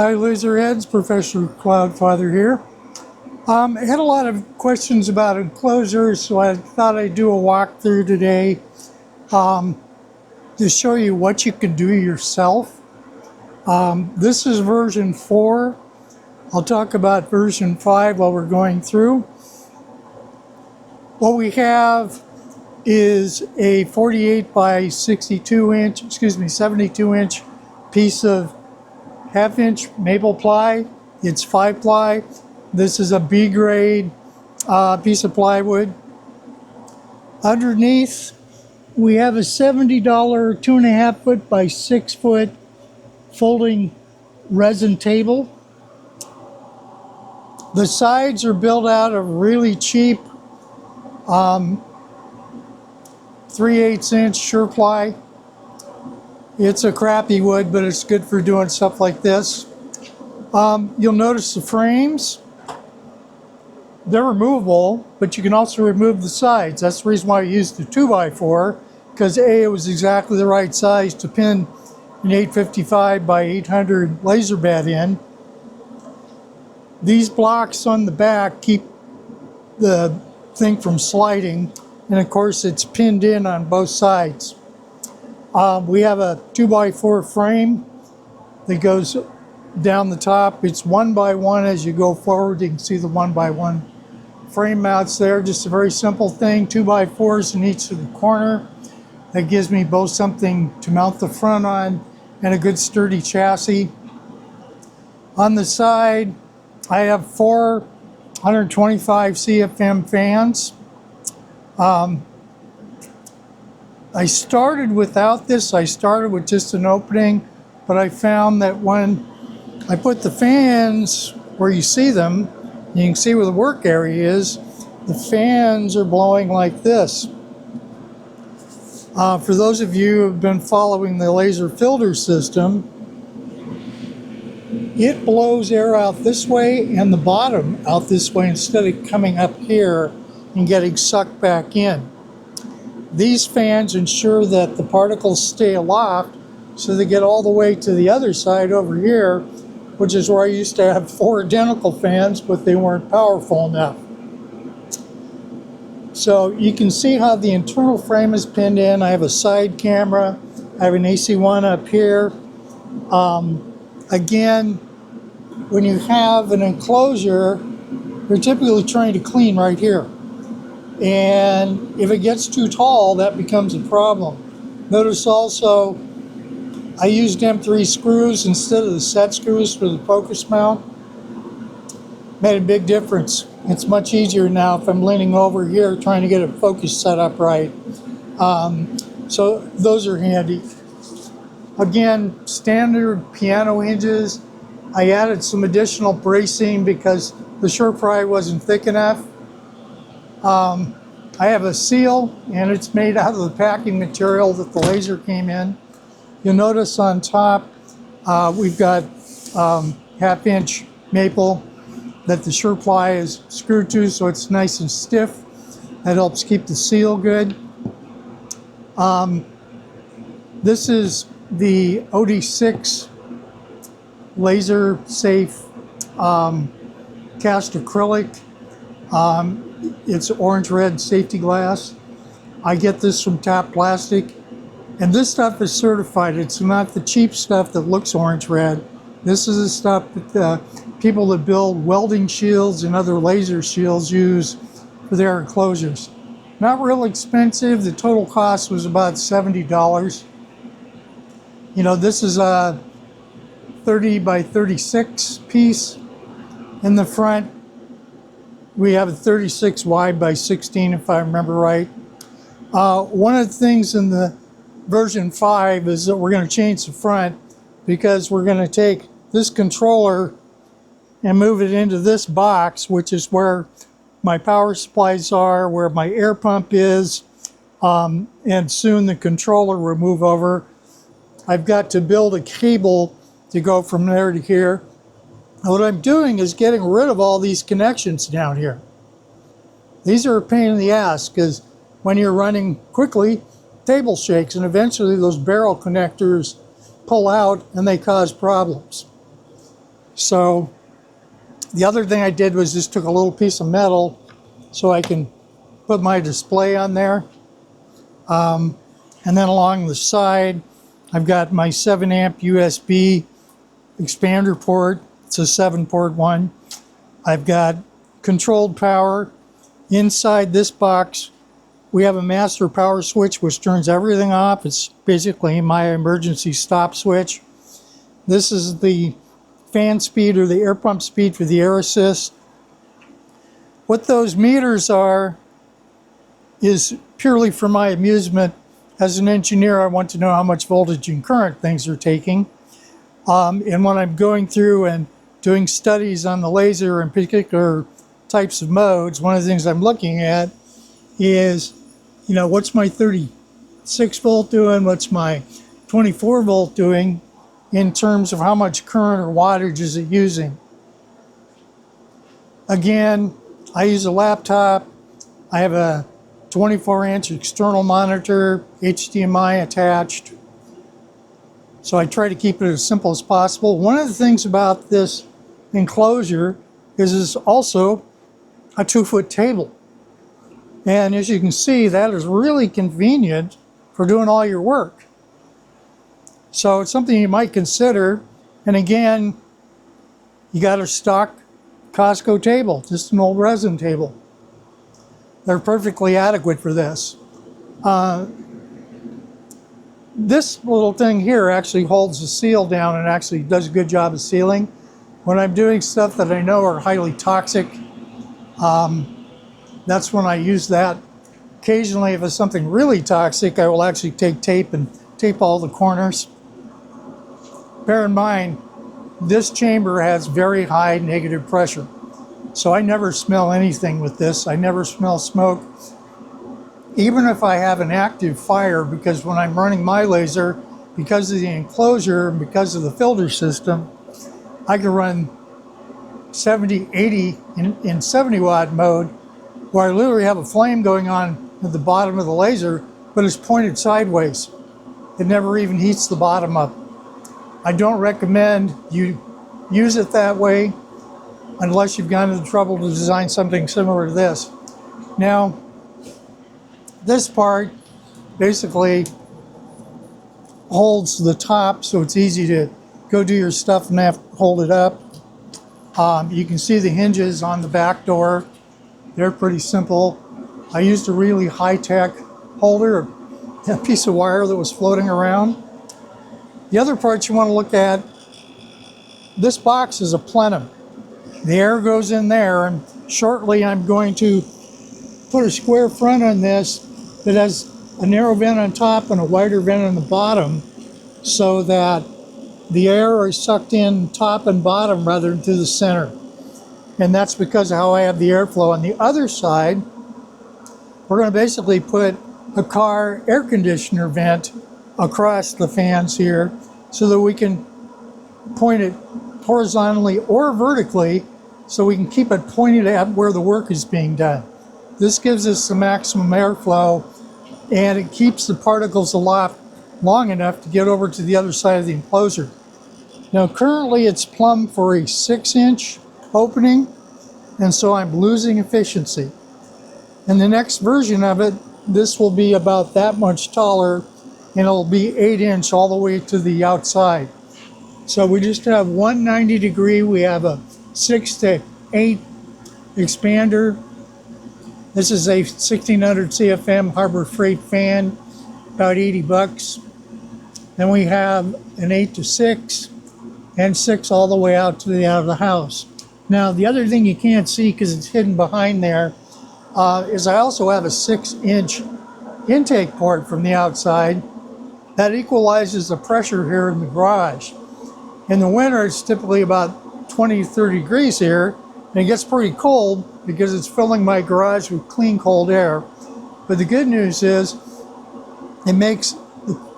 Hi Laserheads, Professor Cloudfather here. I had a lot of questions about enclosures, so I thought I'd do a walkthrough today to show you what you can do yourself. This is version 4. I'll talk about version 5 while we're going through. What we have is a 48 by 72 inch piece of half-inch maple ply. It's 5 ply. This is a B grade piece of plywood. Underneath, we have a $70 2.5 foot by 6 foot folding resin table. The sides are built out of really cheap 3/8 inch sure ply. It's a crappy wood, but it's good for doing stuff like this. You'll notice the frames. They're removable, but you can also remove the sides. That's the reason why I used the 2x4, because A, it was exactly the right size to pin an 855 by 800 laser bed in. These blocks on the back keep the thing from sliding, and of course it's pinned in on both sides. We have a 2x4 frame that goes down the top. It's 1x1 as you go forward. You can see the 1x1 frame mounts there. Just a very simple thing. 2x4s in each of the corner. That gives me both something to mount the front on and a good sturdy chassis. On the side, I have 4 125 CFM fans. I started without this. I started with just an opening, but I found that when I put the fans where you see them, you can see where the work area is, the fans are blowing like this. For those of you who have been following the laser filter system, it blows air out this way and the bottom out this way instead of coming up here and getting sucked back in. These fans ensure that the particles stay aloft, so they get all the way to the other side over here, which is where I used to have 4 identical fans, but they weren't powerful enough. So you can see how the internal frame is pinned in. I have a side camera. I have an AC1 up here. Again, when you have an enclosure, you're typically trying to clean right here. And if it gets too tall, that becomes a problem. Notice also, I used M3 screws instead of the set screws for the focus mount. Made a big difference. It's much easier now if I'm leaning over here trying to get a focus set up right. So those are handy. Again, standard piano hinges. I added some additional bracing because the sure pry wasn't thick enough. I have a seal, and it's made out of the packing material that the laser came in. You'll notice on top we've got half-inch maple that the sure ply is screwed to, so it's nice and stiff. That helps keep the seal good. This is the OD6 laser safe cast acrylic. It's orange-red safety glass. I get this from Tap Plastic. And this stuff is certified. It's not the cheap stuff that looks orange-red. This is the stuff that people that build welding shields and other laser shields use for their enclosures. Not real expensive. The total cost was about $70. You know, this is a 30 by 36 piece. In the front, we have a 36 wide by 16, if I remember right. One of the things in the version 5 is that we're going to change the front, because we're going to take this controller and move it into this box, which is where my power supplies are, where my air pump is, and soon the controller will move over. I've got to build a cable to go from there to here. What I'm doing is getting rid of all these connections down here. These are a pain in the ass, because when you're running quickly, table shakes, and eventually those barrel connectors pull out and they cause problems. So the other thing I did was just took a little piece of metal so I can put my display on there. And then along the side, I've got my 7 amp USB expander port. It's a 7-port one. I've got controlled power. Inside this box, we have a master power switch which turns everything off. It's basically my emergency stop switch. This is the fan speed or the air pump speed for the air assist. What those meters are is purely for my amusement. As an engineer, I want to know how much voltage and current things are taking. And when I'm going through and doing studies on the laser in particular types of modes, one of the things I'm looking at is, you know, what's my 36 volt doing? What's my 24 volt doing in terms of how much current or wattage is it using? Again, I use a laptop. I have a 24-inch external monitor, HDMI attached. So I try to keep it as simple as possible. One of the things about this enclosure is it's also a 2-foot table. And as you can see, that is really convenient for doing all your work. So it's something you might consider. And again, you got a stock Costco table, just an old resin table. They're perfectly adequate for this. This little thing here actually holds the seal down and actually does a good job of sealing. When I'm doing stuff that I know are highly toxic, that's when I use that. Occasionally, if it's something really toxic, I will actually take tape and tape all the corners. Bear in mind, this chamber has very high negative pressure. So I never smell anything with this. I never smell smoke. Even if I have an active fire, because when I'm running my laser, because of the enclosure, and because of the filter system, I can run 70, 80 in 70 watt mode, where I literally have a flame going on at the bottom of the laser, but it's pointed sideways. It never even heats the bottom up. I don't recommend you use it that way unless you've gone to the trouble to design something similar to this. Now, this part basically holds the top so it's easy to go do your stuff and have to hold it up. You can see the hinges on the back door. They're pretty simple. I used a really high-tech holder, a piece of wire that was floating around. The other part you want to look at, this box is a plenum. The air goes in there, and shortly I'm going to put a square front on this that has a narrow vent on top and a wider vent on the bottom so that the air is sucked in top and bottom rather than through the center. And that's because of how I have the airflow. On the other side, we're going to basically put a car air conditioner vent across the fans here so that we can point it horizontally or vertically so we can keep it pointed at where the work is being done. This gives us the maximum airflow and it keeps the particles aloft long enough to get over to the other side of the enclosure. Now currently it's plumbed for a 6-inch opening, and so I'm losing efficiency. In the next version of it, this will be about that much taller and it'll be 8-inch all the way to the outside. So we just have one 90-degree, we have a 6 to 8 expander. This is a 1600 CFM Harbor Freight fan, about 80 bucks. Then we have an 8 to 6 and 6 all the way out to the out of the house. Now the other thing you can't see because it's hidden behind there is I also have a 6-inch intake port from the outside that equalizes the pressure here in the garage. In the winter, it's typically about 20 to 30 degrees here, and it gets pretty cold because it's filling my garage with clean, cold air. But the good news is it makes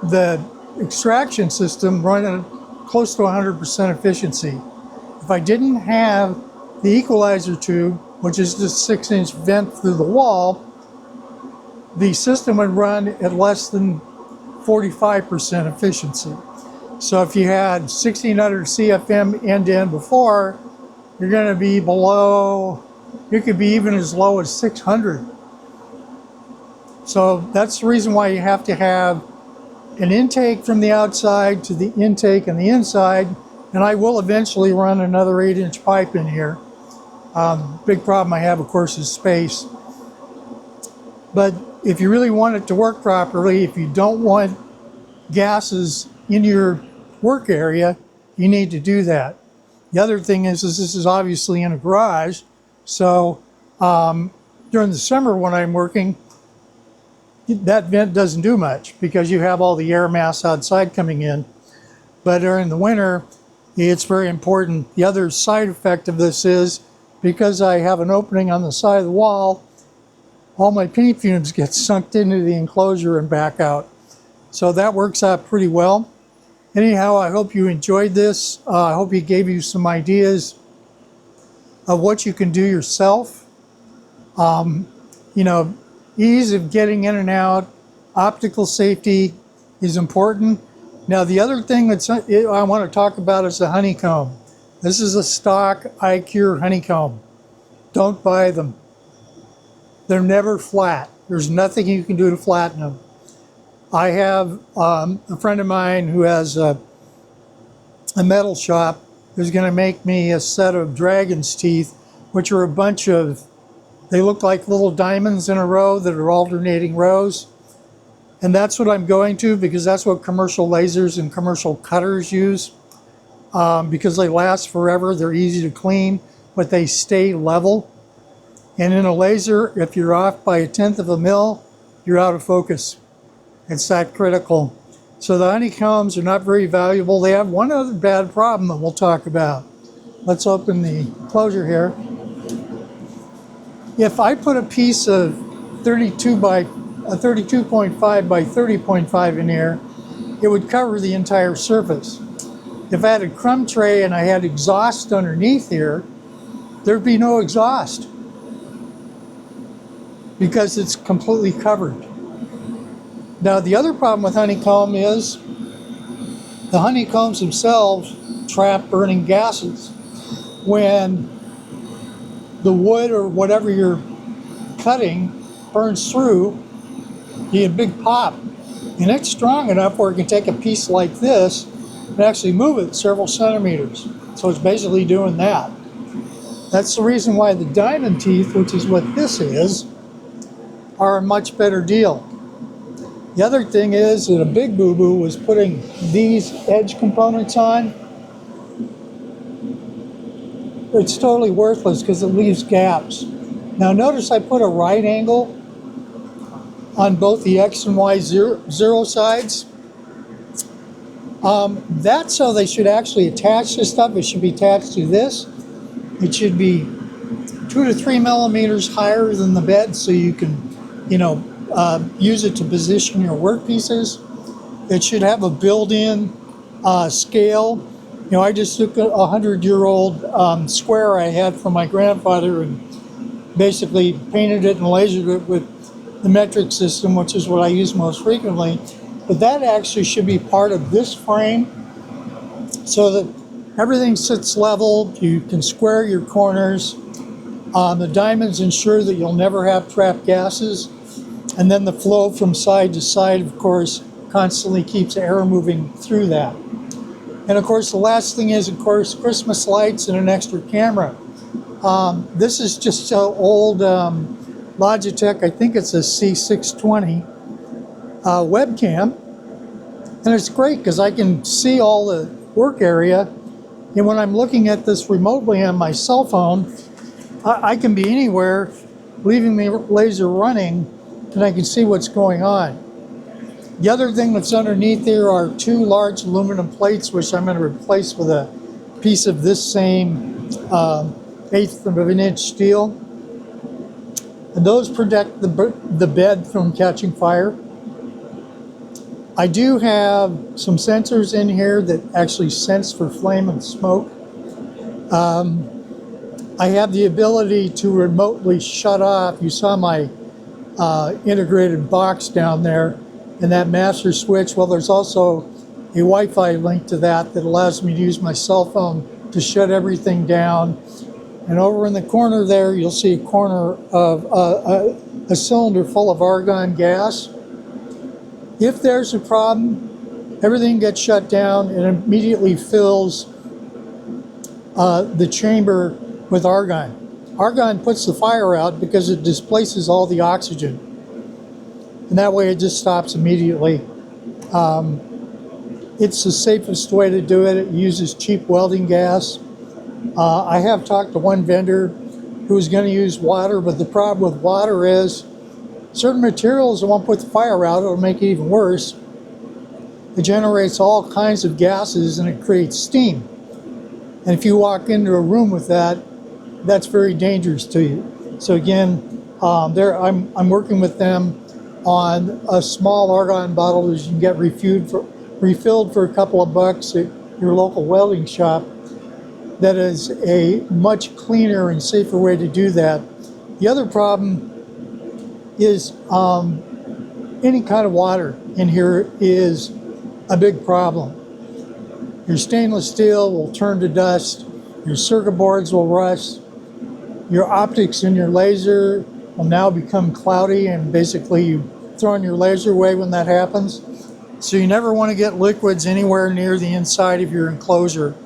the extraction system run at close to 100% efficiency. If I didn't have the equalizer tube, which is just a 6-inch vent through the wall, the system would run at less than 45% efficiency. So if you had 1600 CFM end-to-end before, you're going to be below, you could be even as low as 600. So that's the reason why you have to have an intake from the outside to the intake on the inside. And I will eventually run another 8-inch pipe in here. Big problem I have, of course, is space. But if you really want it to work properly, if you don't want gases in your work area, you need to do that. The other thing is this is obviously in a garage. So during the summer when I'm working, that vent doesn't do much because you have all the air mass outside coming in. But during the winter, it's very important. The other side effect of this is because I have an opening on the side of the wall, all my paint fumes get sucked into the enclosure and back out. So that works out pretty well. Anyhow, I hope you enjoyed this. I hope it gave you some ideas of what you can do yourself. You know, ease of getting in and out, optical safety is important. Now, the other thing I want to talk about is the honeycomb. This is a stock iCure honeycomb. Don't buy them. They're never flat. There's nothing you can do to flatten them. I have a friend of mine who has a metal shop who's going to make me a set of dragon's teeth, which are a bunch of, they look like little diamonds in a row that are alternating rows. And that's what I'm going to, because that's what commercial lasers and commercial cutters use. Because they last forever, they're easy to clean, but they stay level. And in a laser, if you're off by 1/10 of a mil, you're out of focus. It's that critical. So the honeycombs are not very valuable. They have one other bad problem that we'll talk about. Let's open the enclosure here. If I put a piece of 32.5 by 30.5 in here, it would cover the entire surface. If I had a crumb tray and I had exhaust underneath here, there'd be no exhaust because it's completely covered. Now, the other problem with honeycomb is the honeycombs themselves trap burning gases. When the wood or whatever you're cutting burns through, you get a big pop. And it's strong enough where it can take a piece like this and actually move it several centimeters. So it's basically doing that. That's the reason why the diamond teeth, which is what this is, are a much better deal. The other thing is that a big boo-boo was putting these edge components on. It's totally worthless because it leaves gaps. Now notice I put a right angle on both the X and Y zero sides. That's how they should actually attach this stuff. It should be attached to this. It should be 2 to 3 millimeters higher than the bed so you can, use it to position your workpieces. It should have a built-in scale. I just took a 100-year-old square I had from my grandfather and basically painted it and lasered it with the metric system, which is what I use most frequently. But that actually should be part of this frame so that everything sits level. You can square your corners. The diamonds ensure that you'll never have trapped gases. And then the flow from side to side, of course, constantly keeps air moving through that. And of course, the last thing is, of course, Christmas lights and an extra camera. This is just an old Logitech, I think it's a C620 webcam. And it's great because I can see all the work area. And when I'm looking at this remotely on my cell phone, I can be anywhere, leaving the laser running, and I can see what's going on. The other thing that's underneath there are 2 large aluminum plates, which I'm going to replace with a piece of this same 1/8 of an inch steel. And those protect the bed from catching fire. I do have some sensors in here that actually sense for flame and smoke. I have the ability to remotely shut off. You saw my integrated box down there and that master switch. Well, there's also a Wi-Fi link to that allows me to use my cell phone to shut everything down. And over in the corner there, you'll see a corner of a cylinder full of argon gas. If there's a problem, everything gets shut down and immediately fills the chamber with argon. Argon puts the fire out because it displaces all the oxygen. And that way it just stops immediately. It's the safest way to do it. It uses cheap welding gas. I have talked to one vendor who was going to use water, but the problem with water is certain materials won't put the fire out. It'll make it even worse. It generates all kinds of gases and it creates steam. And if you walk into a room with that, that's very dangerous to you. So again, I'm working with them on a small argon bottle that you can get refilled for a couple of bucks at your local welding shop. That is a much cleaner and safer way to do that. The other problem is any kind of water in here is a big problem. Your stainless steel will turn to dust, your circuit boards will rust, your optics in your laser will now become cloudy, and basically you throw your laser away when that happens. So you never want to get liquids anywhere near the inside of your enclosure.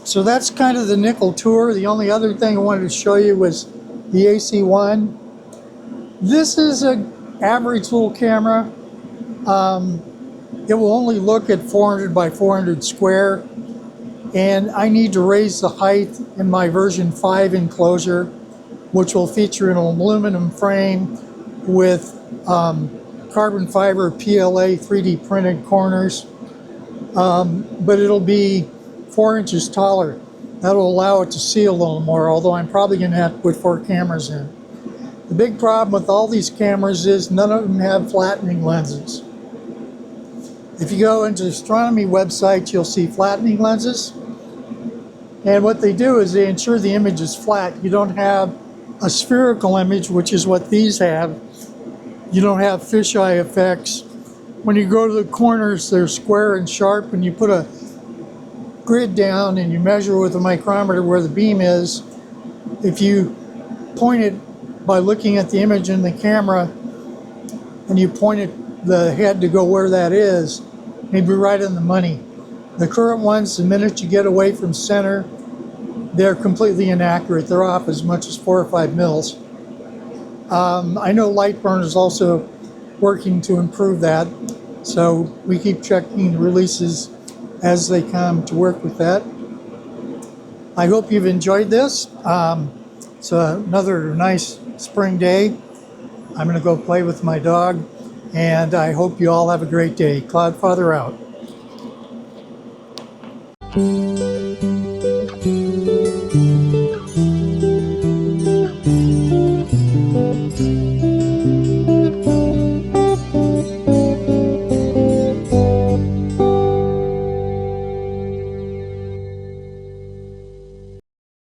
So that's kind of the nickel tour. The only other thing I wanted to show you was the AC1. This is an average little camera. It will only look at 400 by 400 square. And I need to raise the height in my version 5 enclosure, which will feature an aluminum frame with carbon fiber PLA 3D printed corners. But it'll be 4 inches taller. That'll allow it to see a little more, although I'm probably going to have to put 4 cameras in. The big problem with all these cameras is none of them have flattening lenses. If you go into astronomy websites, you'll see flattening lenses. And what they do is they ensure the image is flat. You don't have a spherical image, which is what these have. You don't have fisheye effects. When you go to the corners, they're square and sharp. When you put a grid down and you measure with a micrometer where the beam is, if you point it by looking at the image in the camera and you point the head to go where that is, you'd be right on the money. The current ones, the minute you get away from center, they're completely inaccurate. They're off as much as 4 or 5 mils. I know Lightburn is also working to improve that, so we keep checking the releases as they come to work with that. I hope you've enjoyed this. It's another nice spring day. I'm going to go play with my dog, and I hope you all have a great day. Cloudfather out.